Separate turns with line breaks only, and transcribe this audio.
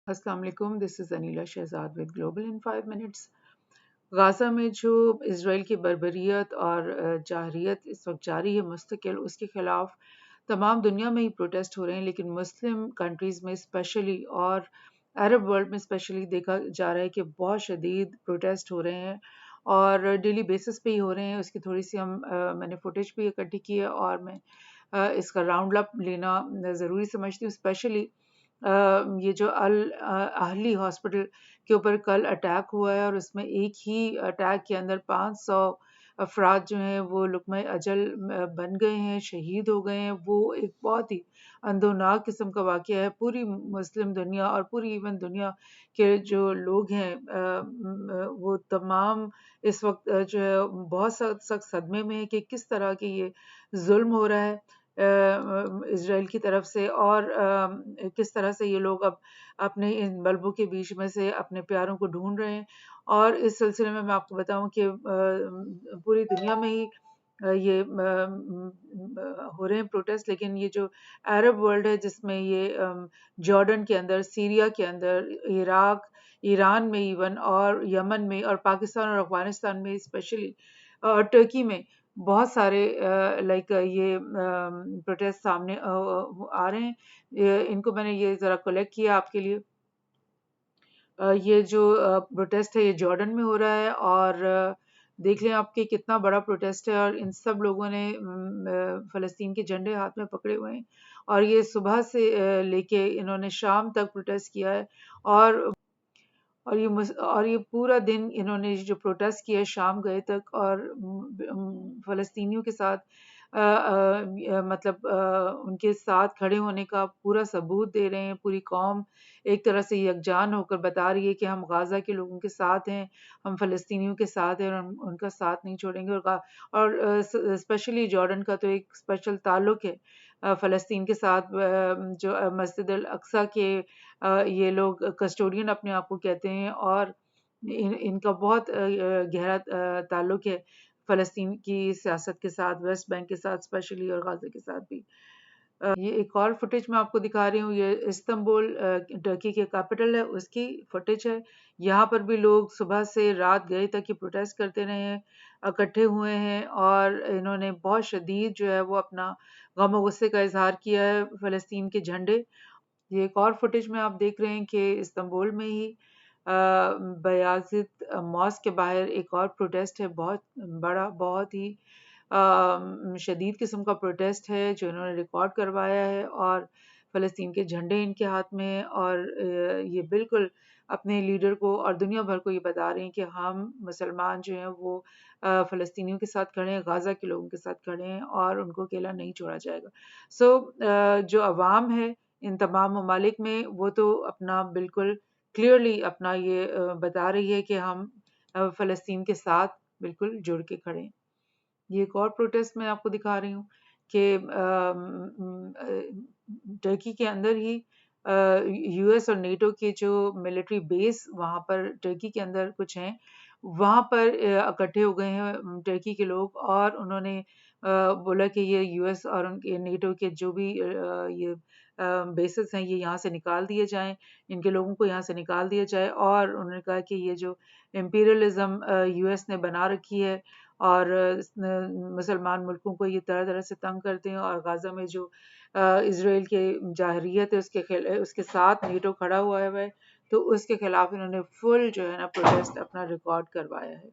अस्सलाम वालेकुम, this is Anila Shahzad with Global in 5 minutes. Gaza में जो इसराइल की बर्बरियत और जारहियत इस वक्त जारी है मुस्तकिल, उसके खिलाफ तमाम दुनिया में ही प्रोटेस्ट हो रहे हैं, लेकिन मुस्लिम कंट्रीज़ में स्पेशली और अरब वर्ल्ड में स्पेशली देखा जा रहा है कि बहुत शदीद प्रोटेस्ट हो रहे हैं और डेली बेसिस पे ही हो रहे हैं। उसकी थोड़ी सी मैंने फुटेज भी इकट्ठी की है और मैं इसका राउंड अप लेना ज़रूरी समझती हूँ। स्पेशली ये जो अहली हॉस्पिटल के ऊपर कल अटैक हुआ है और उसमें एक ही अटैक के अंदर 500 अफराद जो हैं वो लुक़्मा अजल बन गए हैं, शहीद हो गए हैं। वो एक बहुत ही अंदोनाक किस्म का वाक़या है। पूरी मुस्लिम दुनिया और पूरी इवन दुनिया के जो लोग हैं वो तमाम इस वक़्त जो है बहुत सख्त सदमे में हैं कि किस तरह के ये ज़ुल्म हो रहा है इज़राइल की तरफ से और किस तरह से ये लोग अब अपने इन बल्बों के बीच में से अपने प्यारों को ढूँढ रहे हैं। और इस सिलसिले में मैं आपको बताऊँ कि पूरी दुनिया में ही ये हो रहे हैं प्रोटेस्ट, लेकिन ये जो अरब वर्ल्ड है जिसमें ये जॉर्डन के अंदर, सीरिया के अंदर, इराक, ईरान में इवन और यमन में और पाकिस्तान और अफ़गानिस्तान में स्पेशली और टर्की में बहुत सारे लाइक ये प्रोटेस्ट सामने आ रहे हैं। इनको मैंने ये ज़रा कलेक्ट किया आपके लिए। ये जो प्रोटेस्ट है ये जॉर्डन में हो रहा है और देख लें आप कि कितना बड़ा प्रोटेस्ट है और इन सब लोगों ने फ़लस्तीन के झंडे हाथ में पकड़े हुए हैं और ये सुबह से लेके इन्होंने शाम तक प्रोटेस्ट किया है और और ये पूरा दिन इन्होंने जो प्रोटेस्ट किया शाम गए तक और फ़लस्तीनियों के साथ मतलब उनके साथ खड़े होने का पूरा सबूत दे रहे हैं। पूरी कौम एक तरह से यकजान होकर बता रही है कि हम गाज़ा के लोगों के साथ हैं, हम फ़लस्तीनियों के साथ हैं और हम उनका साथ नहीं छोड़ेंगे। और स्पेशली जॉर्डन का तो एक स्पेशल ताल्लुक है फ़लस्तीन के साथ, जो मस्जिद अल अक्सा के ये लोग कस्टोडियन अपने आप को कहते हैं और इनका बहुत गहरा ताल्लुक है फ़लस्तीन की सियासत के साथ, वेस्ट बैंक के साथ स्पेशली और गाज़ा के साथ भी। ये एक और फुटेज मैं आपको दिखा रही हूँ। ये इस्तांबुल टर्की के कैपिटल है उसकी फुटेज है। यहाँ पर भी लोग सुबह से रात गए तक ये प्रोटेस्ट करते रहे हैं, इकट्ठे हुए हैं और इन्होंने बहुत शदीद जो है वो अपना गम और गुस्से का इज़हार किया है फ़लस्तीन के झंडे। ये एक और फुटेज में आप देख रहे हैं कि इस्तांबुल में ही बयाज़िद मॉस्क के बाहर एक और प्रोटेस्ट है, बहुत बड़ा, बहुत ही शदीद किस्म का प्रोटेस्ट है जो इन्होंने रिकॉर्ड करवाया है और फ़लस्तीन के झंडे इनके हाथ में हैं और ये बिल्कुल अपने लीडर को और दुनिया भर को ये बता रहे हैं कि हम मुसलमान जो हैं वो फ़लस्तीनियों के साथ खड़े हैं, गाज़ा के लोगों के साथ खड़े हैं और उनको अकेला नहीं छोड़ा जाएगा। जो अवाम है इन तमाम ममालिक में वो तो अपना बिल्कुल क्लियरली अपना ये बता रही है कि हम फ़लस्तीन के साथ बिल्कुल जुड़ के खड़े हैं। ये एक और प्रोटेस्ट मैं आपको दिखा रही हूँ कि टर्की के अंदर ही यूएस और नेटो के जो मिलिट्री बेस वहाँ पर टर्की के अंदर कुछ हैं, वहाँ पर इकट्ठे हो गए हैं टर्की के लोग और उन्होंने बोला कि ये यूएस और उनके नेटो के जो भी ये बेसिस हैं ये यहाँ से निकाल दिए जाएँ, इनके लोगों को यहाँ से निकाल दिया जाए और उन्होंने कहा कि ये जो इम्पीरियलिज़्म यूएस ने बना रखी है और मुसलमान मुल्कों को ये तरह-तरह से तंग करते हैं और गाज़ा में जो इज़राइल की जारहियत है उसके साथ नेटो खड़ा हुआ है, तो उसके खिलाफ इन्होंने फुल जो है ना प्रोटेस्ट अपना रिकॉर्ड करवाया है।